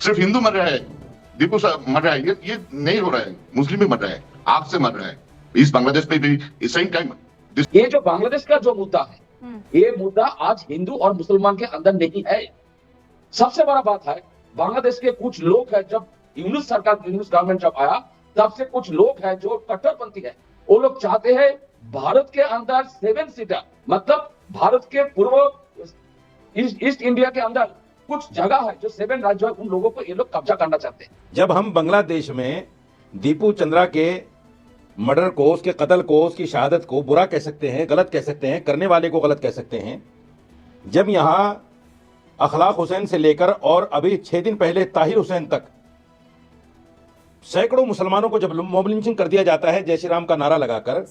सिर्फ हिंदू मर रहा है, दीपू मर रहा है, ये नहीं हो रहा है, मुस्लिम भी मर रहा है, आग से मर रहा है इस बांग्लादेश में भी इस सेम टाइम। ये जो बांग्लादेश का जो मुद्दा है, ये मुद्दा आज हिंदू और मुसलमान के अंदर नहीं है। सबसे बड़ा बात है, बांग्लादेश के कुछ लोग हैं, जब यूनुस सरकार, यूनुस गवर्नमेंट जब आया, तब से कुछ लोग हैं जो कट्टरपंथी है। वो लोग चाहते हैं भारत के अंदर 7 सीटर, मतलब भारत के पूर्व ईस्ट इंडिया के अंदर कुछ जगह है जो 7 राज्य है, उन लोगों को ये लोग कब्जा करना चाहते हैं। जब हम बांग्लादेश में दीपू चंद्रा के मर्डर को, उसके कत्ल को, उसकी शहादत को बुरा कह सकते हैं, गलत कह सकते हैं, करने वाले को गलत कह सकते हैं, जब यहां अखलाक हुसैन से लेकर और अभी 6 दिन पहले ताहिर हुसैन तक सैकड़ों मुसलमानों को जब मॉब लिंचिंग कर दिया जाता है जय श्री राम का नारा लगाकर,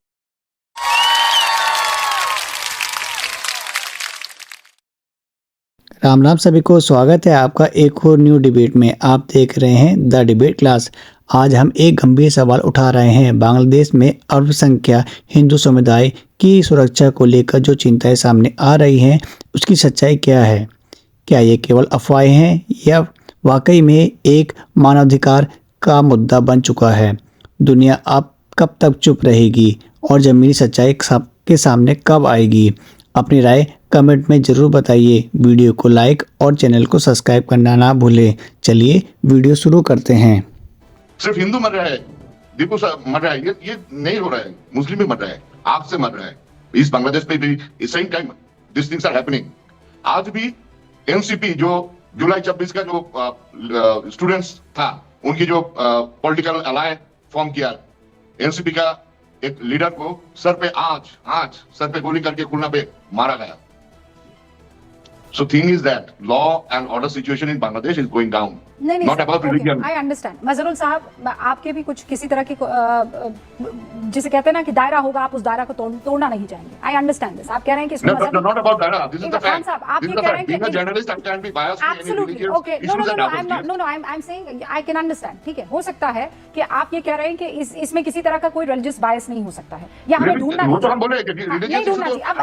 राम राम सभी को स्वागत है आपका एक और न्यू डिबेट में। आप देख रहे हैं द डिबेट क्लास। आज हम एक गंभीर सवाल उठा रहे हैं। बांग्लादेश में अल्पसंख्यक हिंदू समुदाय की सुरक्षा को लेकर जो चिंताएं सामने आ रही हैं, उसकी सच्चाई क्या है? क्या ये केवल अफवाहें हैं या वाकई में एक मानवाधिकार का मुद्दा बन चुका है? दुनिया अब कब तक चुप रहेगी और ज़मीनी सच्चाई सबके सामने कब आएगी? अपनी राय कमेंट में ज़रूर बताइए। वीडियो को लाइक और चैनल को सब्सक्राइब करना ना भूलें। चलिए वीडियो शुरू करते हैं। सिर्फ हिंदू मर रहा है, दीपू मर रहा है, ये नहीं हो रहा है, मुस्लिम भी मर रहा है, आग से मर रहा है इस बांग्लादेश में भी इस same time this things are happening. आज भी एनसीपी जो जुलाई 26 का जो स्टूडेंट्स था, उनकी जो पॉलिटिकल अलायंस फॉर्म किया, एनसीपी का एक लीडर को सर पे सर पे गोली करके खुलना पे मारा गया। So thing is that law and order situation in Bangladesh is going down. नहीं, Not about religion. I understand. Mazharul साहब, आपके भी कुछ किसी तरह की जिसे कहते हैं ना कि दायरा होगा, आप उस दायरा को तोड़ना नहीं चाहेंगे। I understand this. आप कह रहे हैं कि इसमें not about दायरा. This is the fact. साहब, आप ये कह रहे हैं कि being a journalist, I can't be biased to any absolutely religious okay. issues that happen. No, I'm saying I can understand. ठीक है, हो सकता है कि आप ये कह रहे हैं कि इसमें किसी तरह का कोई religious bias नहीं हो सकता है, या हमें ढूंढना वो तो हम बोले कि नहीं ढूंढना चाहिए। अब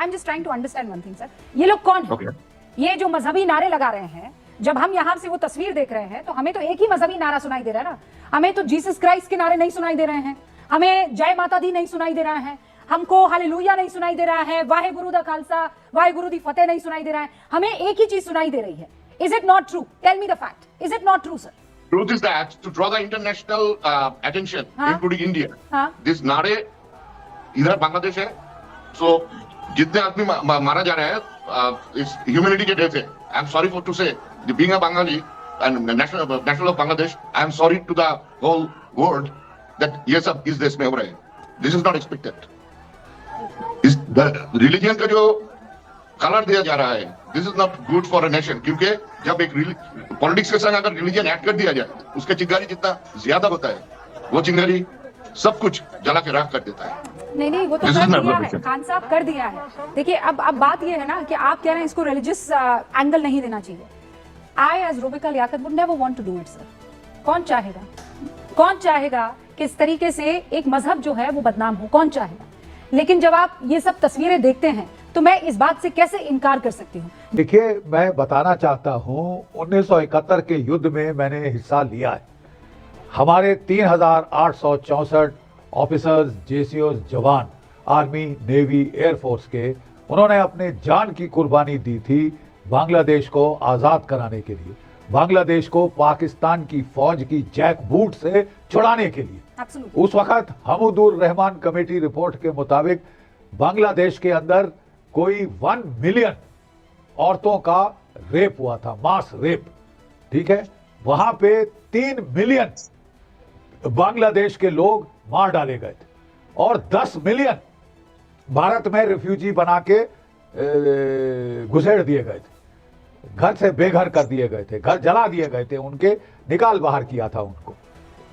I'm just trying to understand one thing, sir. ये लोग कौन है? ये जो मजहबी नारे लगा रहे हैं, जब हम यहाँ से वो तस्वीर देख रहे हैं तो हमें तो एक ही मजहबी नारा सुनाई दे रहा है ना। हमें तो जीसस क्राइस्ट के नारे नहीं सुनाई दे रहे हैं, हमें जय माता दी नहीं सुनाई दे रहा है, हमको हालेलुया नहीं सुनाई दे रहा है, वाहे गुरु दा खालसा वाहे गुरु दी फतेह नहीं सुनाई दे रहा है। हमें एक ही चीज सुनाई दे रही है। Is it not true? Tell me the fact. Is it not true, sir? Truth is that to draw the international attention, including India, this नारे इधर बांग्लादेश है, so जितने आदमी मारा जा रहा है इस ह्यूमैनिटी के डे से, I am sorry for to say, being a Bengali and national of Bangladesh, I am sorry to the whole world that ये सब इस देश में हो रहा है। This is not expected. इस रिलीजन का जो कलर दिया जा रहा है, this is not good for a nation, क्योंकि जब एक पॉलिटिक्स के संग अगर रिलीजन ऐड कर दिया जाए, उसके चिंगारी जितना ज्यादा होता है, वो चिंगारी सब कुछ जला के राख कर देता है। नहीं, वो तो कर दिया है, खान साहब कर दिया है। देखिए, अब बात ये है ना कि आप कह रहे हैं इसको रिलीजियस एंगल नहीं देना चाहिए। I as Rubika Liyaquat would never want to do it, sir. कौन चाहेगा कि इस तरीके से एक मजहब जो है वो बदनाम हो? कौन चाहेगा? लेकिन जब आप ये सब तस्वीरें देखते हैं तो मैं इस बात से कैसे इनकार कर सकती हूँ? देखिए, मैं बताना चाहता हूँ, 1971 के युद्ध में मैंने हिस्सा लिया है। हमारे 3864 ऑफिसर्स, जेसीओ, जवान, आर्मी, नेवी, एयरफोर्स के, उन्होंने अपने जान की कुर्बानी दी थी बांग्लादेश को आज़ाद कराने के लिए, बांग्लादेश को पाकिस्तान की फौज की जैक बूट से छुड़ाने के लिए। उस वक्त हमूदुर रहमान कमेटी रिपोर्ट के मुताबिक बांग्लादेश के अंदर कोई 1 मिलियन औरतों का रेप हुआ था, मास रेप। ठीक है, वहां पे 3 मिलियन बांग्लादेश के लोग मार डाले गए थे और 10 मिलियन भारत में रिफ्यूजी बना के घुसेड़ दिए गए थे, घर से बेघर कर दिए गए थे, घर जला दिए गए थे, उनके निकाल बाहर किया था उनको।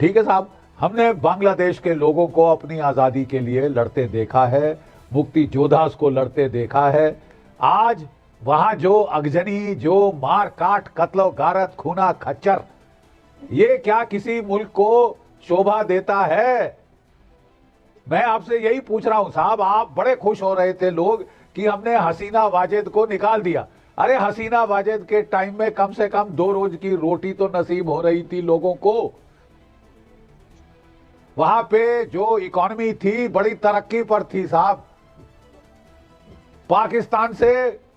ठीक है साहब, हमने बांग्लादेश के लोगों को अपनी आज़ादी के लिए लड़ते देखा है, मुक्ति योद्धास को लड़ते देखा है। आज वहां जो अगजनी, जो मार काट, कत्ल गारत, खूना खच्चर, ये क्या किसी मुल्क को शोभा देता है? मैं आपसे यही पूछ रहा हूं साहब। आप बड़े खुश हो रहे थे लोग कि हमने हसीना वाजिद को निकाल दिया। अरे हसीना वाजेद के टाइम में कम से कम 2 रोज की रोटी तो नसीब हो रही थी लोगों को। वहां पे जो इकोनॉमी थी बड़ी तरक्की पर थी साहब। पाकिस्तान से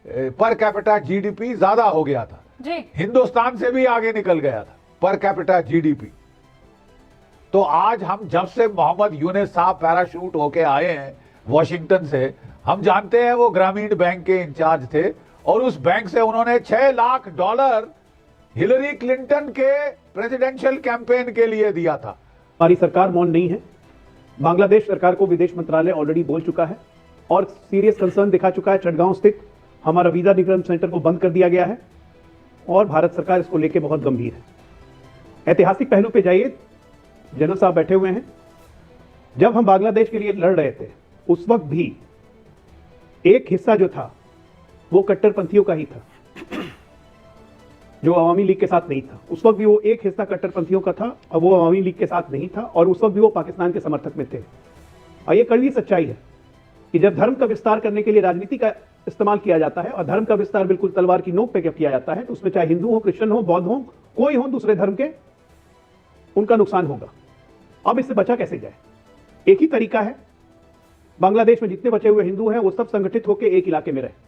पर कैपिटा जीडीपी ज्यादा हो गया था जी। हिंदुस्तान से भी आगे निकल गया था पर कैपिटा जीडीपी। तो आज हम जब से मोहम्मद यूनिस साहब पैराशूट होके आए हैं वॉशिंगटन से, हम जानते हैं वो ग्रामीण बैंक के इंचार्ज थे और उस बैंक से उन्होंने $6 लाख हिलरी क्लिंटन के प्रेसिडेंशियल कैंपेन के लिए दिया था। हमारी सरकार मौन नहीं है। बांग्लादेश सरकार को विदेश मंत्रालय ऑलरेडी बोल चुका है और सीरियस कंसर्न दिखा चुका है। चटगांव स्थित हमारा वीजा निगरान सेंटर को बंद कर दिया गया है और भारत सरकार इसको लेके बहुत गंभीर है। ऐतिहासिक पहलू पे जाइए, जनरल साहब बैठे हुए हैं। जब हम बांग्लादेश के लिए लड़ रहे थे उस वक्त भी एक हिस्सा जो था वो कट्टरपंथियों का ही था, जो अवामी लीग के साथ नहीं था। उस वक्त भी वो एक हिस्सा कट्टरपंथियों का था और वो अवामी लीग के साथ नहीं था, और उस वक्त भी वो पाकिस्तान के समर्थक में थे। और ये कड़वी सच्चाई है कि जब धर्म का विस्तार करने के लिए राजनीति का इस्तेमाल किया जाता है और धर्म का विस्तार बिल्कुल तलवार की नोक पे किया जाता है, तो उसमें चाहे हिंदू हो, क्रिश्चियन हो, बौद्ध हो, कोई हो दूसरे धर्म के, उनका नुकसान होगा। अब इससे बचा कैसे जाए? एक ही तरीका है, बांग्लादेश में जितने बचे हुए हिंदू हैं वो सब संगठित होकर एक इलाके में रहे।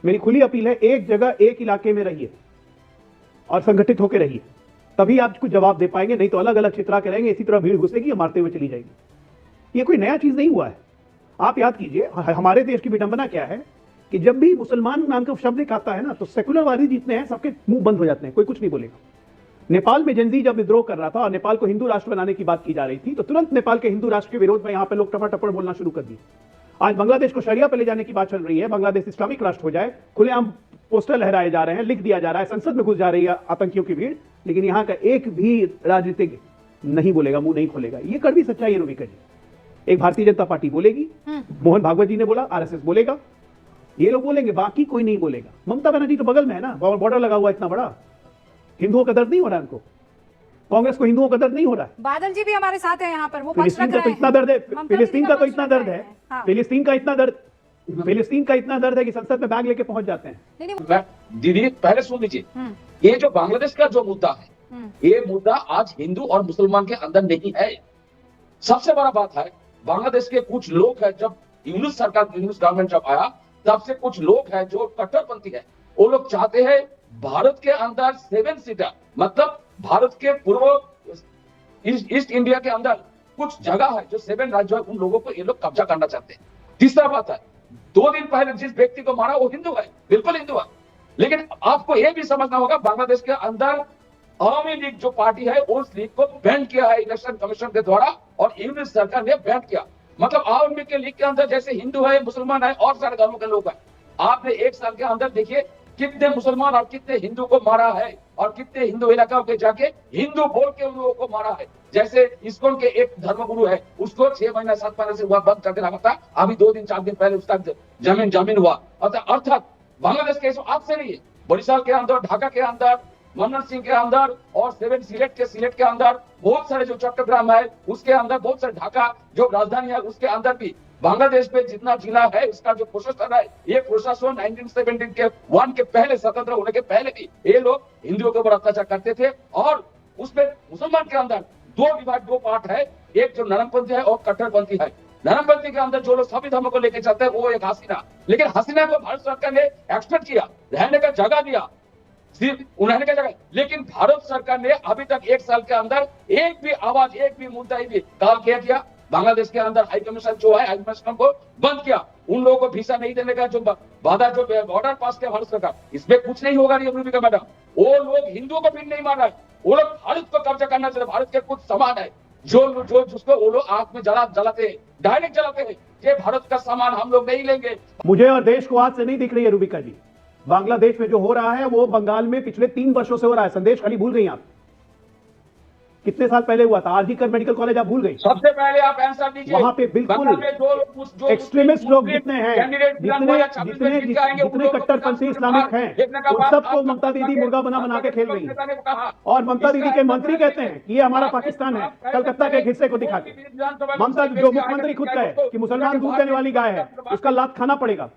मेरी खुली अपील है, एक जगह एक इलाके में रहिए और संगठित होकर रहिए, तभी आप कुछ जवाब दे पाएंगे। नहीं तो अलग अलग छितरा के रहेंगे, इसी तरह भीड़ घुसेगी और मारते हुए चली जाएगी। ये कोई नया चीज नहीं हुआ है। आप याद कीजिए, हमारे देश की विडंबना क्या है कि जब भी मुसलमान नाम का शब्द एक आता है ना, तो सेकुलरवादी जितने हैं सबके मुंह बंद हो जाते हैं, कोई कुछ नहीं बोलेगा। नेपाल में जनजी जब विद्रोह कर रहा था और नेपाल को हिंदू राष्ट्र बनाने की बात की जा रही थी, तो तुरंत नेपाल के हिंदू राष्ट्र के विरोध में यहाँ पे लोग टपड़ बोलना शुरू कर दिए। आज बांग्लादेश को शरिया पे ले जाने की बात चल रही है, बांग्लादेश इस्लामिक राष्ट्र हो जाए, खुलेआम पोस्टर लहराए जा रहे हैं, लिख दिया जा रहा है, संसद में घुस जा रही है आतंकियों की भीड़, लेकिन यहाँ का एक भी राजनीतिक नहीं बोलेगा, मुंह नहीं खोलेगा। ये कड़वी सच्चाई है रूबिका जी। एक भारतीय जनता पार्टी बोलेगी, मोहन भागवत जी ने बोला, आरएसएस बोलेगा, ये लोग बोलेंगे, बाकी कोई नहीं बोलेगा। ममता बनर्जी तो बगल में है ना, बॉर्डर लगा हुआ इतना बड़ा, हिंदुओं का दर्द नहीं हो रहा है उनको, कांग्रेस को हिंदुओं का दर्द नहीं हो रहा है। बादल जी भी हमारे साथ हैं यहाँ पर, वो फिलिस्तीन का तो इतना दर्द है, फिलिस्तीन का तो इतना दर्द है, फिलिस्तीन का इतना दर्द है कि संसद में बैग लेके पहुंच जाते हैं। दीदी पहले सुन लीजिए, ये जो बांग्लादेश का जो मुद्दा है, ये मुद्दा आज हिंदू और मुसलमान के अंदर नहीं है। सबसे बड़ा बात है, बांग्लादेश के कुछ लोग हैं, जब यूनुस सरकार, यूनुस गवर्नमेंट जब आया, तब से कुछ लोग हैं जो कट्टरपंथी है। वो लोग चाहते हैं भारत के अंदर 7 सीटर, मतलब भारत के पूर्व ईस्ट इंडिया के अंदर कुछ जगह है जो 7 राज्य है, उन लोगों को ये लोग कब्जा करना चाहते हैं। तीसरा बात है, 2 दिन पहले जिस व्यक्ति को मारा वो हिंदू है, बिल्कुल हिंदू है, लेकिन आपको ये भी समझना होगा बांग्लादेश के अंदर अवामी लीग जो पार्टी है, उस लीग को बैन किया है इलेक्शन कमीशन के द्वारा, और यूनिस सरकार ने बैन किया। मतलब अवामी लीग के अंदर जैसे हिंदू है, मुसलमान है और सारे धर्मों के लोग हैं। आपने 1 साल के अंदर देखिए कितने मुसलमान और कितने हिंदू को मारा है, और कितने हिंदू इलाकों के जाके हिंदू बोल के उन लोगों को मारा है। जैसे इस्कॉन के एक धर्मगुरु है, उसको 6 महीना 7 महीने से हुआ बंद कर देना था, अभी 2 दिन 4 दिन पहले उसका जमीन हुआ। अर्थात बांग्लादेश के आज से नहीं है, बरिशाल के अंदर, ढाका के अंदर, मनन सिंह के अंदर, और 7 सिलेट के अंदर, बहुत सारे जो चट्टग्राम है उसके अंदर, बहुत सारे ढाका जो राजधानी है उसके अंदर भी, बांग्लादेश में जितना जिला है इसका जो प्रशासन है, ये प्रशासन 1971 के पहले, स्वतंत्र होने के पहले भी ये लोग हिंदुओं के ऊपर अत्याचार करते थे। और उसमें मुसलमान के अंदर 2 पार्ट है, एक जो नरमपंथी है और कट्टरपंथी है। नरमपंथी के अंदर जो लोग सभी धर्मों को लेकर चलते हैं वो एक हसीना, लेकिन हसीना को भारत सरकार ने एक्सपेक्ट किया, रहने का जगह दिया, सिर्फ रहने का जगह, लेकिन भारत सरकार ने अभी तक 1 साल के अंदर एक भी आवाज, एक भी मुद्दा भी काल किया। बांग्लादेश के अंदर हाई कमीशन जो है, हाई कमीशन को बंद किया, उन लोगों को वीजा नहीं देने का जो वादा, जो ऑर्डर पास किया भारत सरकार, इसमें कुछ नहीं होगा रूबिका मैडम। वो लोग हिंदुओं को भी नहीं मार रहा है, वो लोग भारत को कब्जा करना चाहते। भारत के कुछ सामान है जो जिसको वो लोग आंख में जलाते हैं, डायरेक्ट जलाते हैं, ये भारत का सामान हम लोग नहीं लेंगे। मुझे और देश को आज से नहीं दिख रही है रूबिका जी, बांग्लादेश में जो हो रहा है वो बंगाल में पिछले 3 वर्षों से हो रहा है। संदेश खाली भूल गई आप, कितने साल पहले हुआ था आरजी कर मेडिकल कॉलेज, आप भूल गई। सबसे पहले आप आंसर दीजिए, वहां पे बिल्कुल एक्सट्रीमिस्ट लोग जितने हैं, जितने कट्टरपंथी इस्लामिक हैं, उन सबको ममता दीदी मुर्गा बना के खेल रही है। और ममता दीदी के मंत्री कहते हैं कि ये हमारा पाकिस्तान है, कलकत्ता के एक हिस्से को दिखा के। ममता जो मुख्यमंत्री खुद कहे कि मुसलमान दूध देने वाली गाय है, उसका लात खाना पड़ेगा।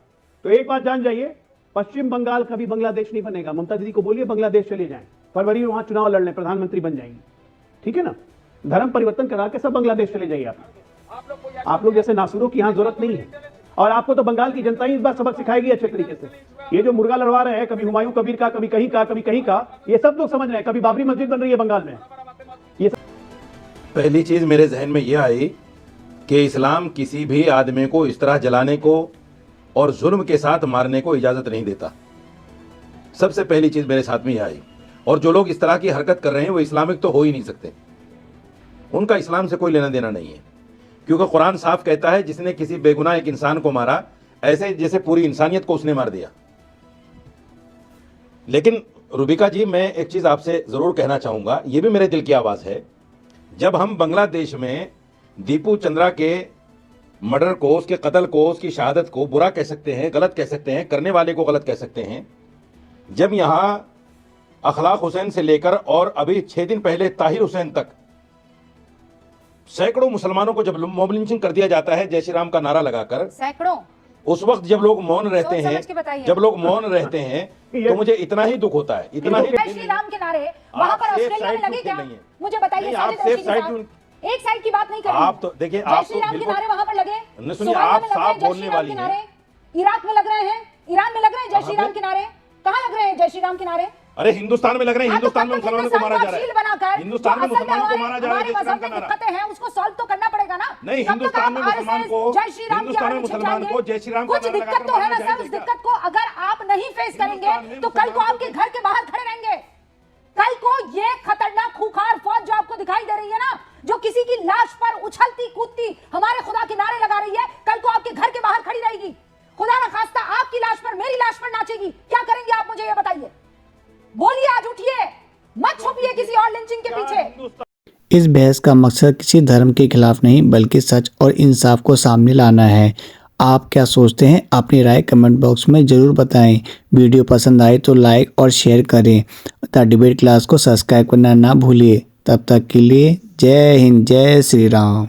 तो एक बात जान जाइए, पश्चिम बंगाल कभी बांग्लादेश नहीं बनेगा। ममता दीदी को बोलिए बांग्लादेश चले जाएं, फरवरी में वहां चुनाव लड़ लें, प्रधानमंत्री बन जाएंगे, ठीक है ना। धर्म परिवर्तन करा के सब बांग्लादेश चले जाइए आप लोग जैसे नासुरों की यहां जरूरत नहीं है। और आपको तो बंगाल की जनता ही इस बार सबक सिखाएगी अच्छे तरीके से। ये जो मुर्गा लड़वा रहे हैं, कभी हुमायूं कबीर का, कभी कहीं का, कभी कहीं का, ये सब लोग समझ रहे हैं। कभी बाबरी मस्जिद बन रही है बंगाल में। ये पहली चीज मेरे जहन में यह आई कि इस्लाम किसी भी आदमी को इस तरह जलाने को और जुल्म के साथ मारने को इजाजत नहीं देता। सबसे पहली चीज मेरे साथ में यह आई। और जो लोग इस तरह की हरकत कर रहे हैं वो इस्लामिक तो हो ही नहीं सकते, उनका इस्लाम से कोई लेना देना नहीं है। क्योंकि कुरान साफ कहता है जिसने किसी बेगुनाह एक इंसान को मारा ऐसे जैसे पूरी इंसानियत को उसने मार दिया। लेकिन रुबिका जी, मैं एक चीज आपसे जरूर कहना चाहूंगा, यह भी मेरे दिल की आवाज है। जब हम बांग्लादेश में दीपू चंद्रा के मर्डर को, उसके कत्ल को, उसकी शहादत को बुरा कह सकते हैं, गलत कह सकते हैं, करने वाले को गलत कह सकते हैं, जब यहां अखलाक हुसैन से लेकर और अभी 6 दिन पहले ताहिर हुसैन तक सैकड़ों मुसलमानों को जब मॉब लिंचिंग कर दिया जाता है जय श्री राम का नारा लगाकर, सैकड़ों, उस वक्त जब लोग मौन रहते हैं, जब लोग मौन रहते हैं तो मुझे इतना ही दुख होता है, इतना ही। जय श्री राम के नारे वहां पर ऑस्ट्रेलिया में लगे क्या? मुझे बताइए। एक साइड की बात नहीं करेंगे आप तो देखिए, जय श्री राम के नारे वहां पर लगे, सुनिए, आप साफ बोलने वाली हैं। इराक में लग रहे हैं, ईरान में लग रहे हैं जय श्री राम के नारे। कहां लग रहे हैं जय श्री राम के नारे? अरे हिंदुस्तान में लग रहे हैं, हिंदुस्तान में मुसलमानों को मारा जा रहा है, हिंदुस्तान में मुसलमानों को मारा जा रहा है। जय श्री राम का नारा दिक्कतें हैं, उसको सॉल्व तो करना पड़ेगा ना। नहीं, हिंदुस्तान में मुसलमान को, हिंदुस्तान में मुसलमान को जय श्री राम का कुछ दिक्कत तो है ना सर। उस दिक्कत को अगर आप नहीं फेस करेंगे तो कल को आपके घर के बाहर खड़े रहेंगे। कल को ये खतरनाक खूंखार फौज जो आपको दिखाई दे रही है ना, जो किसी की लाश पर उछलती कूदती हमारे खुदा के नारे लगा रही है, कल को आपके घर के बाहर खड़ी रहेगी। खुदा ना खास्ता आपकी लाश पर, मेरी लाश पर नाचेगी। क्या करेंगे आप, मुझे ये बताइए। बोलिए, आज उठिए, मत छुपिए किसी और लिंचिंग के पीछे। इस बहस का मकसद किसी धर्म के खिलाफ नहीं बल्कि सच और इंसाफ को सामने लाना है। आप क्या सोचते हैं? अपनी राय कमेंट बॉक्स में ज़रूर बताएं। वीडियो पसंद आए तो लाइक और शेयर करें। द डिबेट क्लास को सब्सक्राइब करना ना भूलिए। तब तक के लिए जय हिंद, जय श्री राम।